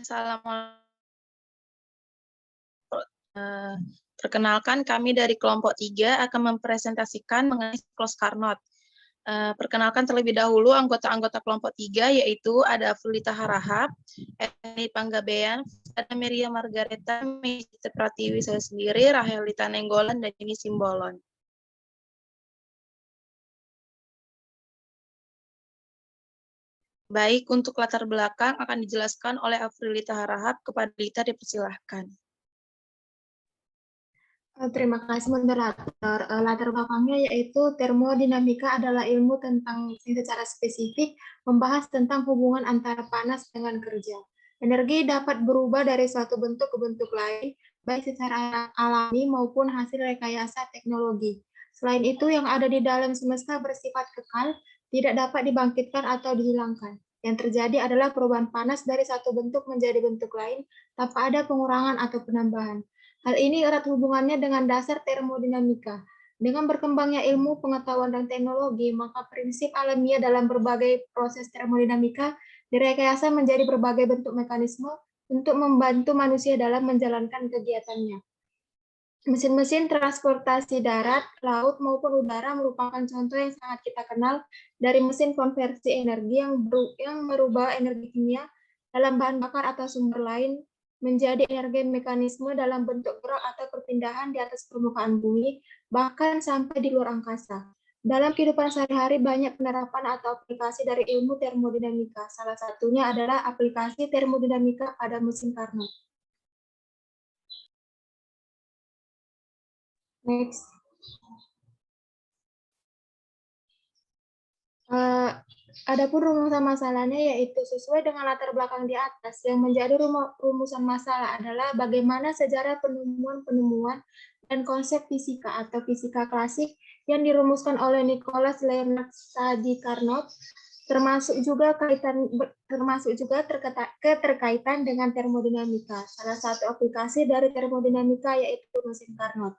Assalamualaikum. Perkenalkan, kami dari kelompok 3 akan mempresentasikan mengenai siklus Carnot. Perkenalkan terlebih dahulu anggota-anggota kelompok 3, yaitu ada Afrulita Harahap, Eni Panggabean, ada Miriam Margareta, Mejita Pratiwi saya sendiri, Rahelita Nenggolan, dan Yuni Simbolon. Baik, untuk latar belakang akan dijelaskan oleh Afrulita Harahap. Kepada Lita dipersilahkan. Terima kasih moderator. Latar belakangnya yaitu termodinamika adalah ilmu tentang secara spesifik membahas tentang hubungan antara panas dengan kerja. Energi dapat berubah dari suatu bentuk ke bentuk lain, baik secara alami maupun hasil rekayasa teknologi. Selain itu, yang ada di dalam semesta bersifat kekal, tidak dapat dibangkitkan atau dihilangkan. Yang terjadi adalah perubahan panas dari satu bentuk menjadi bentuk lain, tanpa ada pengurangan atau penambahan. Hal ini erat hubungannya dengan dasar termodinamika. Dengan berkembangnya ilmu, pengetahuan, dan teknologi, maka prinsip alamiah dalam berbagai proses termodinamika direkayasa menjadi berbagai bentuk mekanisme untuk membantu manusia dalam menjalankan kegiatannya. Mesin-mesin transportasi darat, laut, maupun udara merupakan contoh yang sangat kita kenal dari mesin konversi energi yang merubah energi kimia dalam bahan bakar atau sumber lain menjadi energi mekanisme dalam bentuk gerak atau perpindahan di atas permukaan bumi, bahkan sampai di luar angkasa. Dalam kehidupan sehari-hari banyak penerapan atau aplikasi dari ilmu termodinamika. Salah satunya adalah aplikasi termodinamika pada mesin Carnot. Next. Adapun rumusan masalahnya yaitu sesuai dengan latar belakang di atas, yang menjadi rumusan masalah adalah bagaimana sejarah penemuan-penemuan dan konsep fisika atau fisika klasik yang dirumuskan oleh Nicholas Leonard Sadi Carnot, termasuk juga keterkaitan dengan termodinamika. Salah satu aplikasi dari termodinamika yaitu mesin Carnot.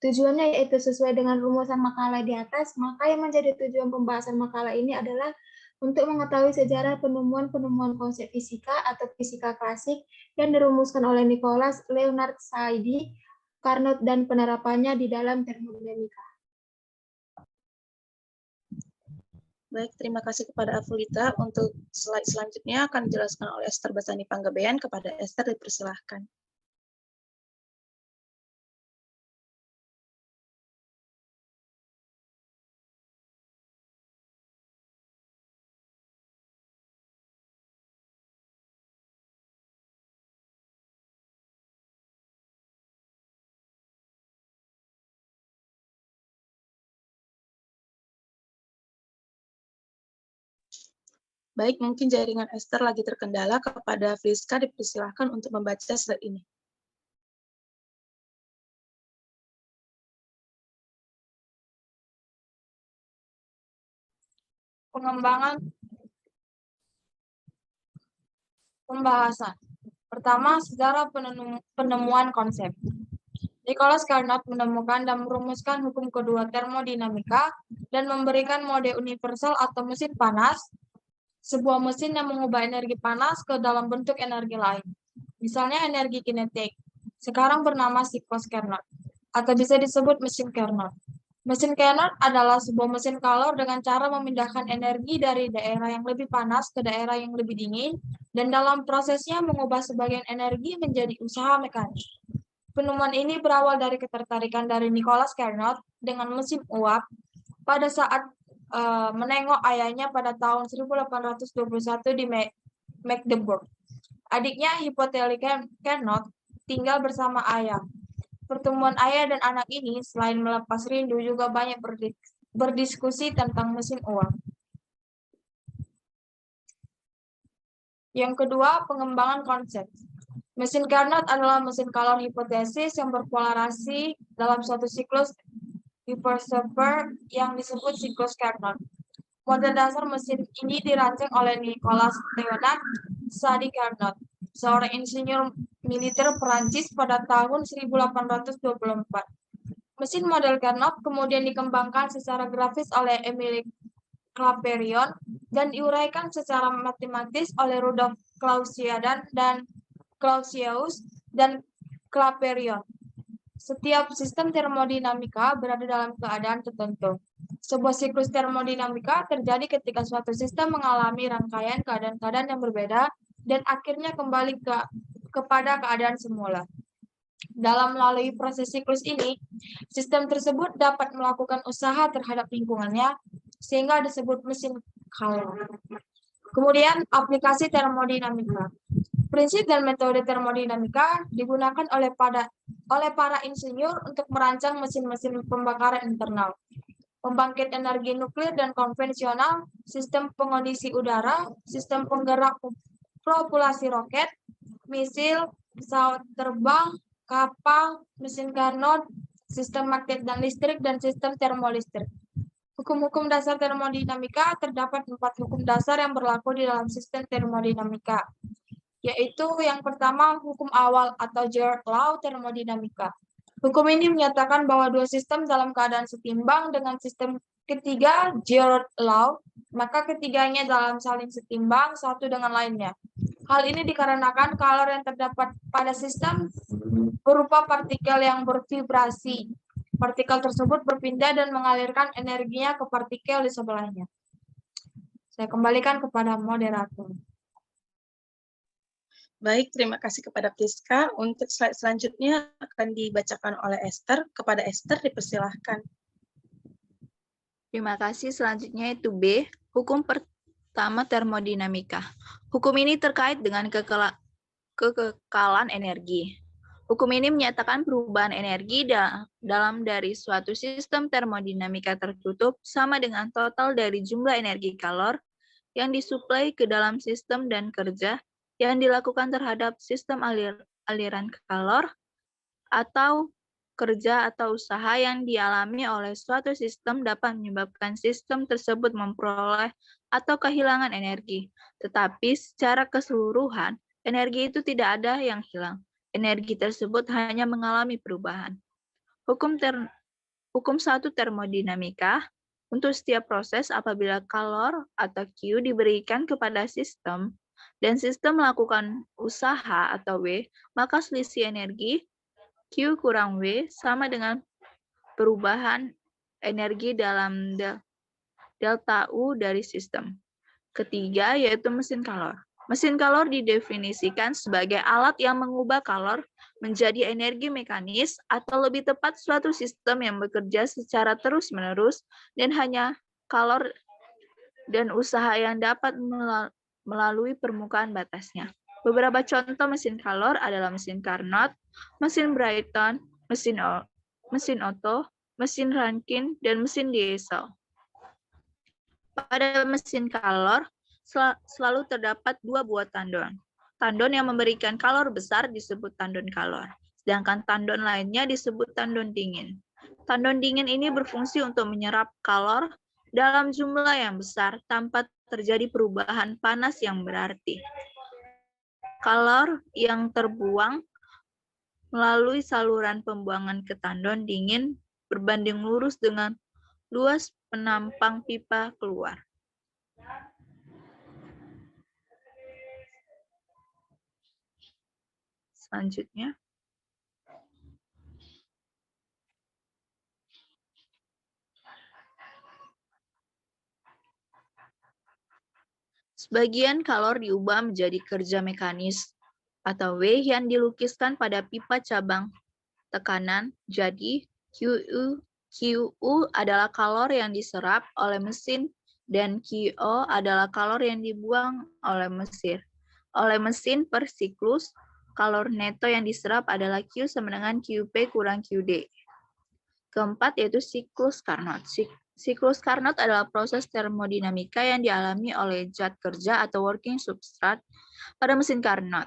Tujuannya yaitu sesuai dengan rumusan makalah di atas, maka yang menjadi tujuan pembahasan makalah ini adalah untuk mengetahui sejarah penemuan-penemuan konsep fisika atau fisika klasik yang dirumuskan oleh Nicholas Leonard Sadi Carnot dan penerapannya di dalam termodinamika. Baik, terima kasih kepada Afrulita. Untuk slide selanjutnya akan dijelaskan oleh Esther Basani Panggabean. Kepada Esther dipersilahkan. Baik, mungkin jaringan Esther lagi terkendala. Kepada Friska dipersilahkan untuk membaca slide ini. Pengembangan pembahasan. Pertama, sejarah penemuan konsep. Nicholas Carnot menemukan dan merumuskan hukum kedua termodinamika dan memberikan mode universal atau mesin panas, sebuah mesin yang mengubah energi panas ke dalam bentuk energi lain. Misalnya energi kinetik, sekarang bernama siklus Carnot, atau bisa disebut mesin Carnot. Mesin Carnot adalah sebuah mesin kalor dengan cara memindahkan energi dari daerah yang lebih panas ke daerah yang lebih dingin, dan dalam prosesnya mengubah sebagian energi menjadi usaha mekanik. Penemuan ini berawal dari ketertarikan dari Nicholas Carnot dengan mesin uap pada saat menengok ayahnya pada tahun 1821 di Magdeburg. Adiknya Hippoteli Carnot tinggal bersama ayah. Pertemuan ayah dan anak ini selain melepas rindu juga banyak berdiskusi tentang mesin uap. Yang kedua, pengembangan konsep. Mesin Carnot adalah mesin kalor hipotesis yang berpolarasi dalam suatu siklus Hippurser yang disebut siklus Carnot. Model dasar mesin ini dirancang oleh Nicholas Leonard Sadi Carnot, seorang insinyur militer Perancis pada tahun 1824. Mesin model Carnot kemudian dikembangkan secara grafis oleh Émile Clapeyron dan diuraikan secara matematis oleh Rudolf Clausius dan Clausius, dan Clapeyron. Setiap sistem termodinamika berada dalam keadaan tertentu. Sebuah siklus termodinamika terjadi ketika suatu sistem mengalami rangkaian keadaan-keadaan yang berbeda dan akhirnya kembali kepada keadaan semula. Dalam melalui proses siklus ini, sistem tersebut dapat melakukan usaha terhadap lingkungannya sehingga disebut mesin Calor. Kemudian aplikasi termodinamika. Prinsip dan metode termodinamika digunakan oleh para insinyur untuk merancang mesin-mesin pembakaran internal, pembangkit energi nuklir dan konvensional, sistem pengondisi udara, sistem penggerak propulsi roket, misil, pesawat terbang, kapal, mesin Carnot, sistem magnet dan listrik, dan sistem termolistrik. Hukum-hukum dasar termodinamika terdapat 4 hukum dasar yang berlaku di dalam sistem termodinamika, yaitu yang pertama hukum awal atau George Law termodinamika. Hukum ini menyatakan bahwa dua sistem dalam keadaan setimbang dengan sistem ketiga George Law, maka ketiganya dalam saling setimbang satu dengan lainnya. Hal ini dikarenakan kalor yang terdapat pada sistem berupa partikel yang bervibrasi. Partikel tersebut berpindah dan mengalirkan energinya ke partikel di sebelahnya. Saya kembalikan kepada moderator. Baik, terima kasih kepada Priska. Untuk slide selanjutnya akan dibacakan oleh Esther. Kepada Esther, dipersilahkan. Terima kasih. Selanjutnya itu B, hukum pertama termodinamika. Hukum ini terkait dengan kekekalan energi. Hukum ini menyatakan perubahan energi dalam dari suatu sistem termodinamika tertutup sama dengan total dari jumlah energi kalor yang disuplai ke dalam sistem dan kerja yang dilakukan terhadap sistem aliran kalor atau kerja atau usaha yang dialami oleh suatu sistem dapat menyebabkan sistem tersebut memperoleh atau kehilangan energi. Tetapi secara keseluruhan, energi itu tidak ada yang hilang. Energi tersebut hanya mengalami perubahan. Hukum 1 termodinamika, untuk setiap proses apabila kalor atau Q diberikan kepada sistem, dan sistem melakukan usaha atau W, maka selisih energi Q kurang W sama dengan perubahan energi dalam delta U dari sistem. Ketiga, yaitu mesin kalor. Mesin kalor didefinisikan sebagai alat yang mengubah kalor menjadi energi mekanis atau lebih tepat suatu sistem yang bekerja secara terus-menerus dan hanya kalor dan usaha yang dapat melalui permukaan batasnya. Beberapa contoh mesin kalor adalah mesin Carnot, mesin Brayton, mesin Otto, mesin Rankine, dan mesin diesel. Pada mesin kalor, selalu terdapat 2 buah tandon. Tandon yang memberikan kalor besar disebut tandon kalor, sedangkan tandon lainnya disebut tandon dingin. Tandon dingin ini berfungsi untuk menyerap kalor dalam jumlah yang besar tanpa terjadi perubahan panas yang berarti. Kalor yang terbuang melalui saluran pembuangan ke tandon dingin berbanding lurus dengan luas penampang pipa keluar. Selanjutnya, sebagian kalor diubah menjadi kerja mekanis atau W yang dilukiskan pada pipa cabang tekanan. Jadi, QU adalah kalor yang diserap oleh mesin dan QO adalah kalor yang dibuang oleh mesin per siklus. Kalor neto yang diserap adalah Q sama dengan QP kurang QD. Keempat yaitu siklus Carnot. Siklus Carnot adalah proses termodinamika yang dialami oleh zat kerja atau working substrate pada mesin Carnot.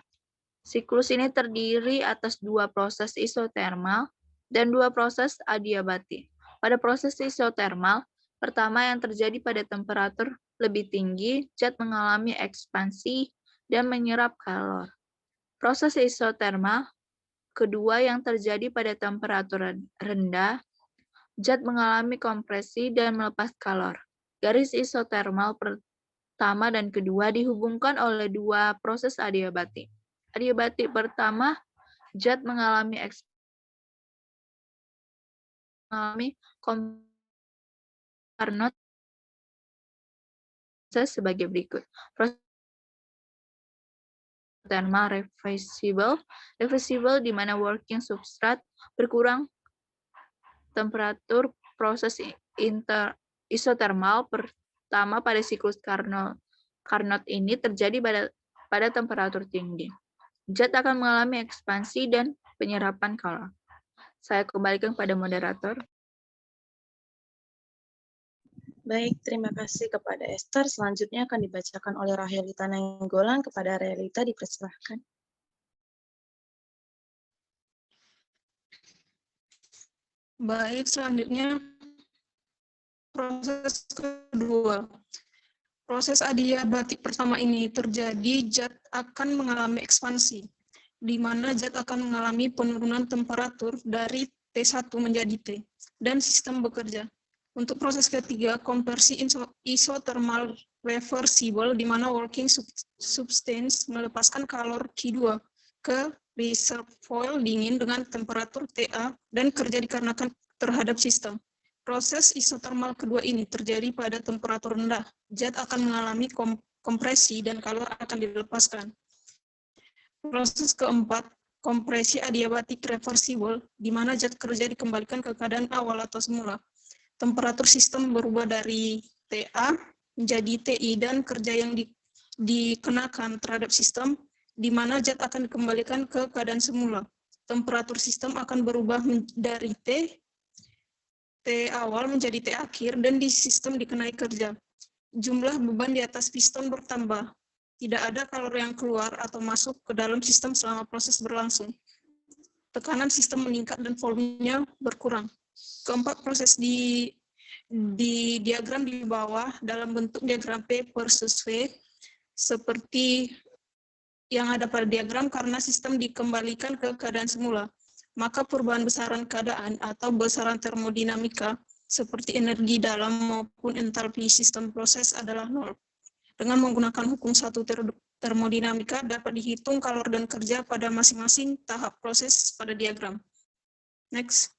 Siklus ini terdiri atas 2 proses isotermal dan 2 proses adiabati. Pada proses isotermal, pertama yang terjadi pada temperatur lebih tinggi, zat mengalami ekspansi dan menyerap kalor. Proses isotermal kedua yang terjadi pada temperatur rendah, zat mengalami kompresi dan melepas kalor. Garis isotermal pertama dan kedua dihubungkan oleh 2 proses adiabati. adiabatik pertama, zat mengalami Carnot sebagai berikut. Proses thermal reversible di mana working substrate berkurang temperatur proses isotermal pertama pada siklus Carnot ini terjadi pada temperatur tinggi. Zat akan mengalami ekspansi dan penyerapan kalor. Saya kembalikan pada moderator. Baik, terima kasih kepada Esther. Selanjutnya akan dibacakan oleh Rahelita Nainggolan. Kepada Rahelita dipersilahkan. Baik, selanjutnya proses kedua. Proses adiabatik pertama ini terjadi, zat akan mengalami ekspansi, di mana zat akan mengalami penurunan temperatur dari T1 menjadi T, dan sistem bekerja. Untuk proses ketiga, konversi isothermal reversible, di mana working substance melepaskan kalor Q2 ke reservoir dingin dengan temperatur TA dan kerja dikarenakan terhadap sistem. Proses isothermal kedua ini terjadi pada temperatur rendah. Zat akan mengalami kompresi dan kalor akan dilepaskan. Proses keempat, kompresi adiabatik reversible, di mana zat kerja dikembalikan ke keadaan awal atau semula. Temperatur sistem berubah dari TA menjadi TI dan kerja yang dikenakan terhadap sistem, di mana zat akan dikembalikan ke keadaan semula. Temperatur sistem akan berubah dari T awal menjadi T akhir, dan di sistem dikenai kerja. Jumlah beban di atas piston bertambah. Tidak ada kalor yang keluar atau masuk ke dalam sistem selama proses berlangsung. Tekanan sistem meningkat dan volumenya berkurang. Keempat, proses di diagram di bawah dalam bentuk diagram P versus V, seperti yang ada pada diagram karena sistem dikembalikan ke keadaan semula. Maka perubahan besaran keadaan atau besaran termodinamika seperti energi dalam maupun entalpi sistem proses adalah nol. Dengan menggunakan hukum satu termodinamika dapat dihitung kalor dan kerja pada masing-masing tahap proses pada diagram. Next.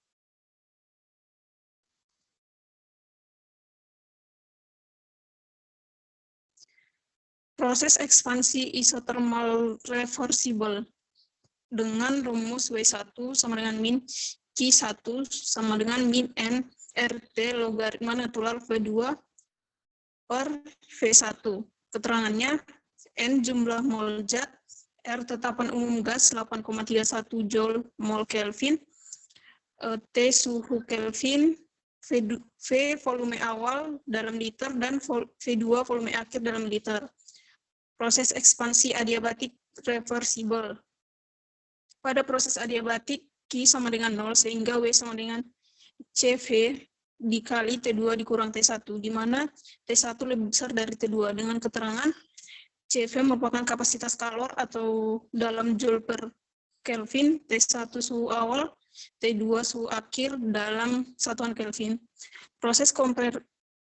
Proses ekspansi isothermal reversible dengan rumus W1 sama dengan min Q1 sama dengan min N RT logaritma natural V2 per V1. Keterangannya, N jumlah mol zat, R tetapan umum gas 8,31 Joule mol Kelvin, T suhu Kelvin, V volume awal dalam liter, dan V2 volume akhir dalam liter. Proses ekspansi adiabatik reversible. Pada proses adiabatik, Q sama dengan 0, sehingga W sama dengan CV dikali T2 dikurang T1, di mana T1 lebih besar dari T2, dengan keterangan CV merupakan kapasitas kalor atau dalam Joule per Kelvin, T1 suhu awal, T2 suhu akhir dalam satuan Kelvin. Proses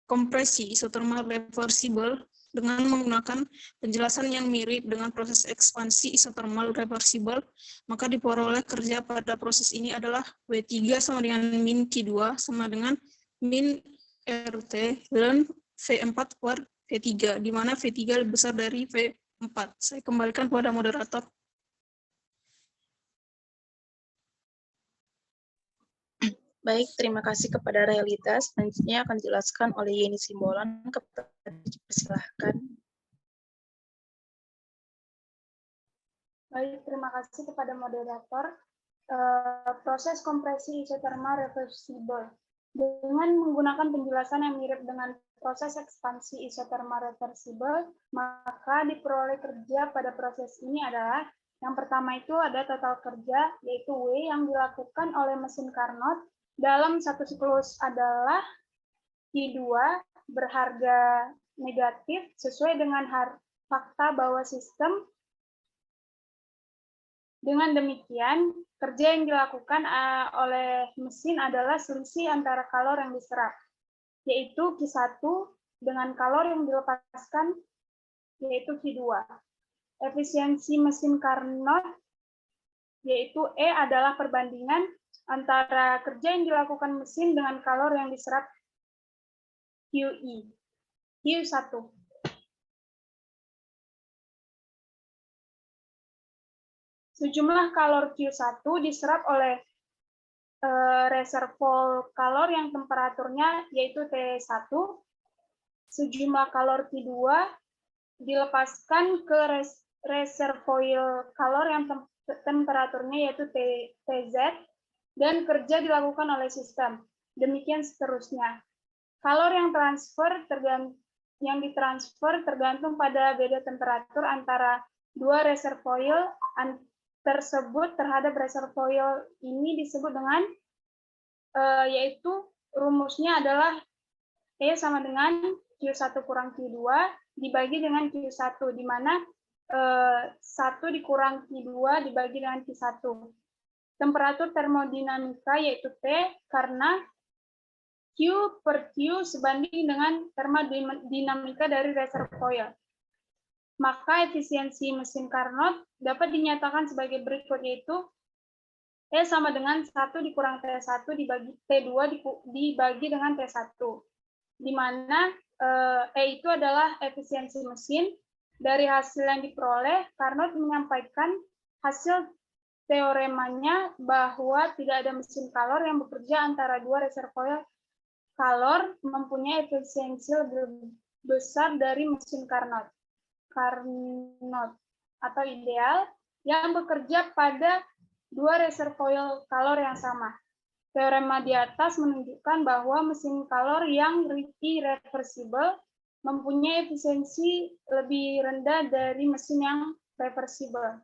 kompresi isothermal reversible dengan menggunakan penjelasan yang mirip dengan proses ekspansi isothermal reversible, maka diperoleh kerja pada proses ini adalah W3 sama dengan min Q2 sama dengan min RT dan V4 per V3, di mana V3 lebih besar dari V4. Saya kembalikan kepada moderator. Baik, terima kasih kepada Rahelita. Selanjutnya akan dijelaskan oleh Yeni Simbolan. Persilahkan. Baik, terima kasih kepada moderator. Proses kompresi isothermal reversible. Dengan menggunakan penjelasan yang mirip dengan proses ekspansi isothermal reversible, maka diperoleh kerja pada proses ini adalah yang pertama itu ada total kerja, yaitu W yang dilakukan oleh mesin Carnot dalam satu siklus adalah Q2 berharga negatif sesuai dengan fakta bahwa sistem. Dengan demikian, kerja yang dilakukan oleh mesin adalah selisih antara kalor yang diserap, yaitu Q1 dengan kalor yang dilepaskan, yaitu Q2. efisiensi mesin Carnot, yaitu E adalah perbandingan antara kerja yang dilakukan mesin dengan kalor yang diserap QI. Q1. Sejumlah kalor Q1 diserap oleh reservoir kalor yang temperaturnya yaitu T1. Sejumlah kalor Q2 dilepaskan ke reservoir kalor yang temperaturnya yaitu TZ, dan kerja dilakukan oleh sistem. Demikian seterusnya. Kalor yang ditransfer tergantung pada beda temperatur antara dua reservoir tersebut terhadap reservoir ini disebut dengan yaitu rumusnya adalah E sama dengan Q1 kurang Q2 dibagi dengan Q1, di mana 1 dikurang Q2 dibagi dengan Q1. Temperatur termodinamika yaitu T karena Q per Q sebanding dengan termodinamika dari reservoir. Maka efisiensi mesin Carnot dapat dinyatakan sebagai berikut, yaitu E sama dengan 1 dikurang T1 dibagi T2 dibagi dengan T1. Di mana E itu adalah efisiensi mesin. Dari hasil yang diperoleh, Carnot menyampaikan hasil teoremanya bahwa tidak ada mesin kalor yang bekerja antara dua reservoir kalor mempunyai efisiensi lebih besar dari mesin Carnot atau ideal yang bekerja pada dua reservoir kalor yang sama. Teorema di atas menunjukkan bahwa mesin kalor yang irreversible mempunyai efisiensi lebih rendah dari mesin yang reversible.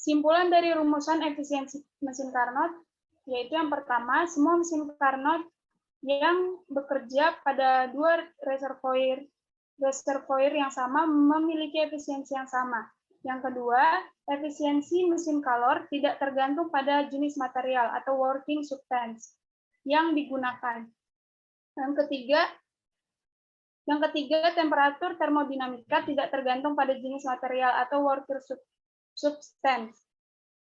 Simpulan dari rumusan efisiensi mesin Carnot, yaitu yang pertama, semua mesin Carnot yang bekerja pada dua reservoir yang sama memiliki efisiensi yang sama. Yang kedua, efisiensi mesin kalor tidak tergantung pada jenis material atau working substance yang digunakan. Yang ketiga, temperatur termodinamika tidak tergantung pada jenis material atau working substance.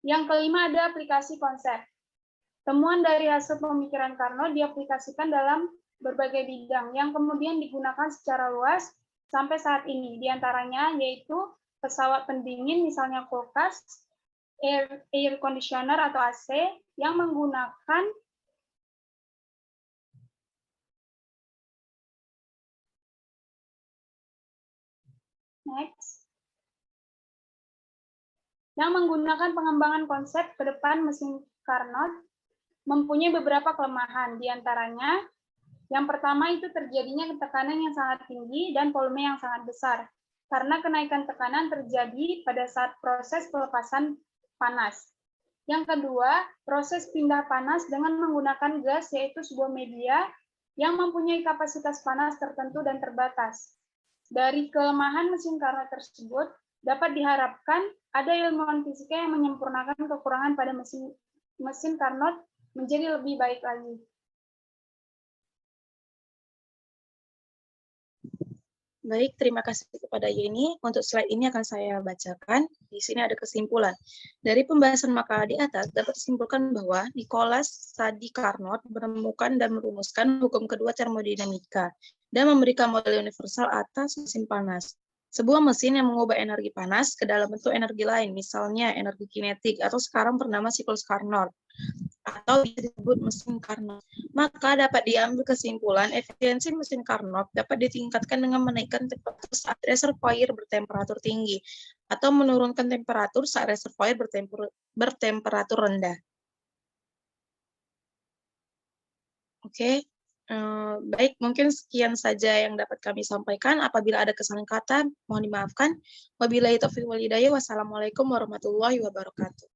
Yang kelima, ada aplikasi konsep. Temuan dari hasil pemikiran Carnot diaplikasikan dalam berbagai bidang yang kemudian digunakan secara luas sampai saat ini. Di antaranya yaitu pesawat pendingin, misalnya kulkas, air conditioner atau AC, yang menggunakan pengembangan konsep ke depan mesin Carnot mempunyai beberapa kelemahan. Di antaranya, yang pertama itu terjadinya tekanan yang sangat tinggi dan volume yang sangat besar, karena kenaikan tekanan terjadi pada saat proses pelepasan panas. Yang kedua, proses pindah panas dengan menggunakan gas, yaitu sebuah media yang mempunyai kapasitas panas tertentu dan terbatas. Dari kelemahan mesin Carnot tersebut, dapat diharapkan ada ilmuwan fisika yang menyempurnakan kekurangan pada mesin Carnot menjadi lebih baik lagi. Baik, terima kasih kepada Yeni. Untuk slide ini akan saya bacakan. Di sini ada kesimpulan. Dari pembahasan makalah di atas, dapat disimpulkan bahwa Nicholas Sadi Carnot menemukan dan merumuskan hukum kedua termodinamika dan memberikan model universal atas mesin panas. Sebuah mesin yang mengubah energi panas ke dalam bentuk energi lain, misalnya energi kinetik, atau sekarang bernama siklus Carnot, atau disebut mesin Carnot. Maka dapat diambil kesimpulan efisiensi mesin Carnot dapat ditingkatkan dengan menaikkan temperatur saat reservoir bertemperatur tinggi atau menurunkan temperatur saat reservoir bertemperatur rendah. Oke. Baik, mungkin sekian saja yang dapat kami sampaikan. Apabila ada kesalahan kata, mohon dimaafkan. Wabillahi taufiq wal hidayah. Wassalamualaikum warahmatullahi wabarakatuh.